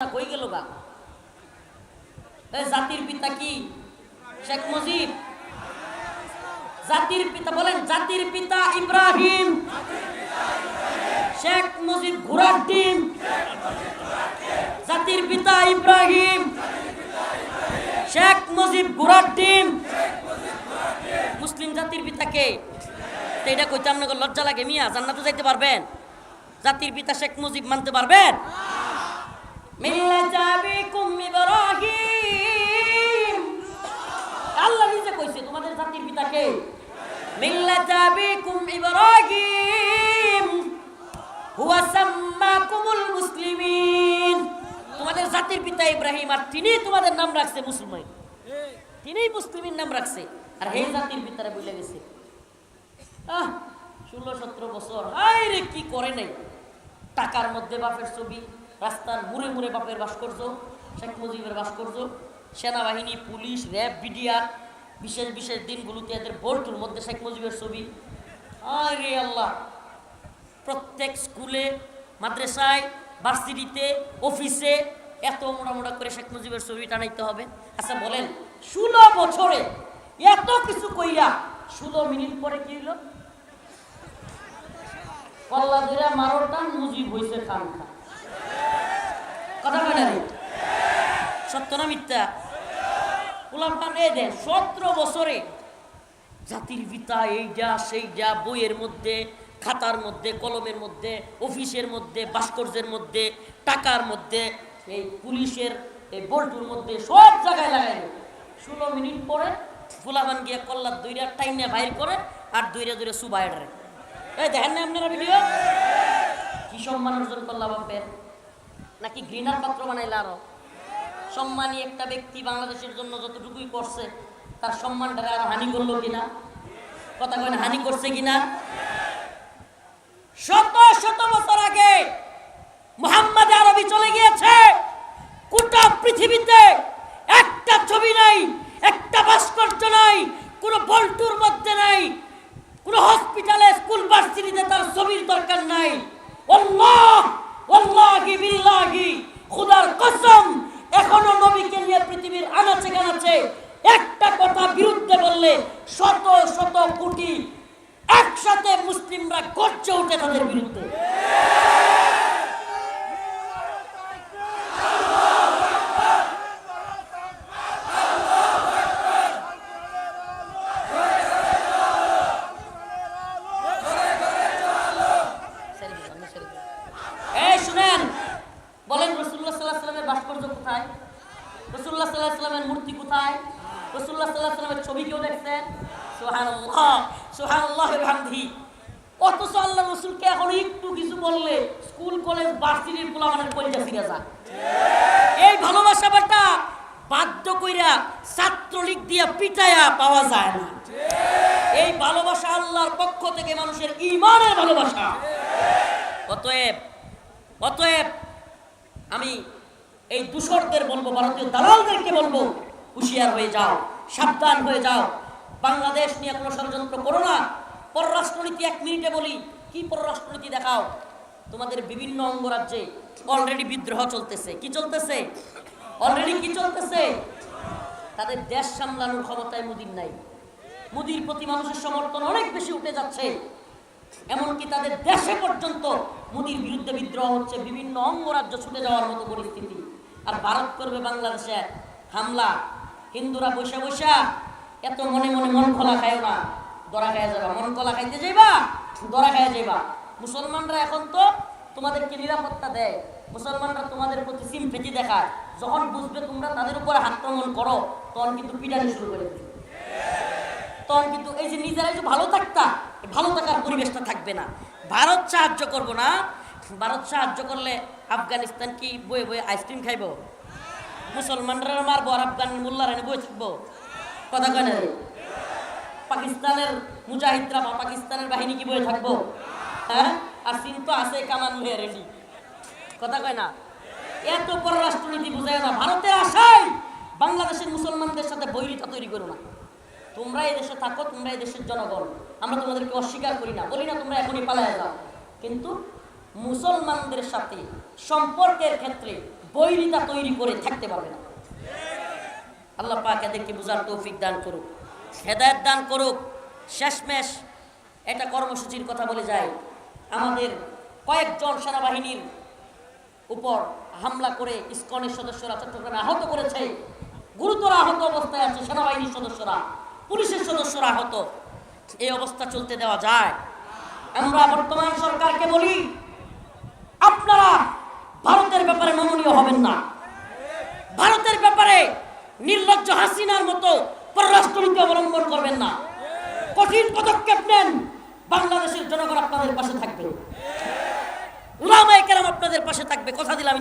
কই গেল গা? জাতির পিতা কি? শেখ মুজিব। জাতির পিতা বলেন, জাতির পিতা ইব্রাহিম। শেখ মুজিব ঘোড়ার ডিম। জাতির পিতা ইব্রাহিম, শেখ মুজিব ঘোড়ার ডিম। মুসলিম জাতির পিতা কে? এটা কইতে আপনাকে লজ্জা লাগে মিয়া? জান্নাতে যাইতে পারবেন? জাতির পিতা শেখ মুজিব মানতে পারবেন? আল্লাহ নিজে কইছে তোমাদের জাতির পিতা কে? মিল্লাত আবিকুম ইব্রাহিম হুয়া সাম্মাকুমুল মুসলিমিন। তোমাদের জাতির পিতা ইব্রাহিম, আর তিনি তোমাদের নাম রাখছে মুসলমান। তিনিই মুসলিমের নাম রাখছে, আর হে জাতির পিতারে বলে গেছে। 16-17 বছর আরে কি করে নাই? টাকার মধ্যে বাপের ছবি, রাস্তার মুড়ে মুড়ে বাপের ভাস্কর্য, শেখ মুজিবের ভাস্কর্য, সেনাবাহিনী, পুলিশ, র্যাব, বিডিআর, বিশেষ বিশেষ দিনগুলোতে এদের বোল্টুর মধ্যে শেখ মুজিবের ছবি। আরে আল্লাহ, প্রত্যেক স্কুলে, মাদ্রাসায়, ভার্সিটিতে, অফিসে এত মোটা মোটা করে শেখ মুজিবের ছবি টানাইতে হবে। আচ্ছা বলেন, 16 বছরে এত কিছু কইরা 16 মিনিট পরে কি হইল? কল্লা ধরে মারোটান মুজিব হইছে খান খা। কথা বলে রে, সত্য না মিথ্যা? পোলাপান এই দেন 17 বছরে জাতির পিতা এইটা সেইটা বইয়ের মধ্যে, খাতার মধ্যে, কলমের মধ্যে, অফিসের মধ্যে, ভাস্কর্যের মধ্যে, টাকার মধ্যে, এই পুলিশের এই বল্টুর মধ্যে সব জায়গায় লাগাইল। 16 মিনিট পরে পোলাপান গিয়ে কল্লার দইরা টাইনে বাইর করে আর দইরা দইরা সুবাই রে। এই দেখেন না আপনারা ভিডিও? কি সম্মান অর্জন করলা বাপের? নাকি ঘৃণার পাত্র বানাইলে? আরো সম্মানী একটা ব্যক্তি বাংলাদেশের জন্য যতটুকুই করছে, তার সম্মানটা আরো হানি করলো কিনা? কথা কয় না, হানি করছে কিনা? শত শত বছর আগে মুহাম্মদ আরবি চলে গিয়েছে। গোটা পৃথিবীতে একটা ছবি নাই, একটা ভাস্কর্য নাই, কোন বল্টুর মধ্যে নাই, কোন হসপিটালে, স্কুল, ভার্সিটিতে তার ছবির দরকার নাই। আল্লাহ, ওয়াল্লাহি বিল্লাহি, খোদার কসম, এখনো নবীকে নিয়ে পৃথিবীর আনাচে কানাচে একটা কথা বিরুদ্ধে বললে শত শত কোটি একসাথে মুসলিমরা গর্জে উঠে তাদের বিরুদ্ধে। শুনেন, বলেন রাসূলুল্লাহ সাল্লাল্লাহু আলাইহি ওয়াসাল্লামের ভাস্কর্য কোথায়? রাসূলুল্লাহ সাল্লাল্লাহু আলাইহি ওয়াসাল্লামের মূর্তি কোথায়? রাসূলুল্লাহ সাল্লাল্লাহু আলাইহি ওয়াসাল্লামের ছবি কেউ দেখছেন? সুবহানাল্লাহ, সুবহানাল্লাহ ওয়া বিহামদিহি। অথচ আল্লাহ রাসূলকে এখন একটু কিছু বললে স্কুল, কলেজ, ভার্সিটির পোলাপানের কলিজা ছিঁড়ে যায়। এই ভালোবাসাটা বাধ্য কইরা ছাত্রলীগ দিয়া পিটায়া পাওয়া যায় না। এই ভালোবাসা আল্লাহর পক্ষ থেকে মানুষের ঈমানের ভালোবাসা। অতএব আমি এই দূষরদের বলবো, ভারতীয় দালালদেরকে বলবো, হুঁশিয়ার হয়ে যাও, সাবধান হয়ে যাও। বাংলাদেশ নিয়ে কোনো ষড়যন্ত্র করো না। পররাষ্ট্রনীতি 1 মিনিটে বলি, কি পররাষ্ট্রনীতি দেখাও? তোমাদের বিভিন্ন অঙ্গরাজ্যে অলরেডি বিদ্রোহ চলতেছে। কি চলতেছে? অলরেডি কি চলতেছে? তাদের দেশ সামলানোর ক্ষমতায় মোদির নাই। মোদির প্রতি মানুষের সমর্থন অনেক বেশি উঠে যাচ্ছে, এমনকি তাদের দেশে পর্যন্ত মোদির বিরুদ্ধে বিদ্রোহ হচ্ছে, বিভিন্ন অঙ্গরাজ্য ছুটে যাওয়ার মতো পরিস্থিতি। আর ভারত করবে বাংলাদেশে হামলা। হিন্দুরা বসে বসে এত মনে মনে মন খোলা খায় না, দরা খাইয়া যাবা। মন খোলা খাইতে যাইবা, দরা খাইয়া যাইবা। মুসলমানরা এখন তো তোমাদেরকে নিরাপত্তা দেয়, মুসলমানরা তোমাদের প্রতি সিম্পেথি দেখায়। যখন বুঝবে তোমরা তাদের উপরে আক্রমণ করো, তখন কিন্তু পিটানি শুরু করে দেবে। তখন কিন্তু এই যে নিজেরাই যে ভালো থাকতা, ভালো থাকার পরিবেশটা থাকবে না। ভারত সাহায্য করবো না। ভারত সাহায্য করলে আফগানিস্তান কি বয়ে বয়ে আইসক্রিম খাইব? মুসলমানরা মারবো আর আফগান মোল্লারা বয়ে থাকবো? কথা কয় না? পাকিস্তানের মুজাহিদরা বা পাকিস্তানের বাহিনী কি বয়ে থাকবো? হ্যাঁ, আর চীন তো আছে কামান লয়ে রেডি। কথা কয় না? এত পররাষ্ট্রনীতি বুঝায় না। ভারতের আশায় বাংলাদেশের মুসলমানদের সাথে বৈরিতা তৈরি করো না। তোমরা এই দেশে থাকো, তোমরা এই দেশের জনগণ, আমরা তোমাদেরকে অস্বীকার করি না, বলি না তোমরা এখনই পালায় যাও। কিন্তু মুসলমানদের সাথে সম্পর্কের ক্ষেত্রে বৈরিতা তৈরি করে থাকতে পারবে না। আল্লাহ পাক এদেরকে বুঝার তৌফিক দান করুক, হেদায়েত দান করুক। শেষমেশ এটা কর্মসূচির কথা বলে যায়, আমাদের কয়েকজন সেনাবাহিনীর উপর হামলা করে ইসকনের সদস্যরা চট্টগ্রামে আহত করেছে, গুরুতর আহত অবস্থায় আছে সেনাবাহিনীর সদস্যরা, পুলিশের সদস্যরা আহত। এই অবস্থা চলতে দেওয়া যায়? আমরা বর্তমান সরকারকে বলি, আপনারা ভারতের ব্যাপারে নমনীয় হবেন না, ভারতের ব্যাপারে নির্লজ্জ হাসিনার মতো পররাষ্ট্রনীতি অবলম্বন করবেন না। কঠিন পদক্ষেপ নেন, বাংলাদেশের জনগণ আপনাদের পাশে থাকবে, উলামায়ে কেরাম আপনাদের পাশে থাকবে, কথা দিলাম।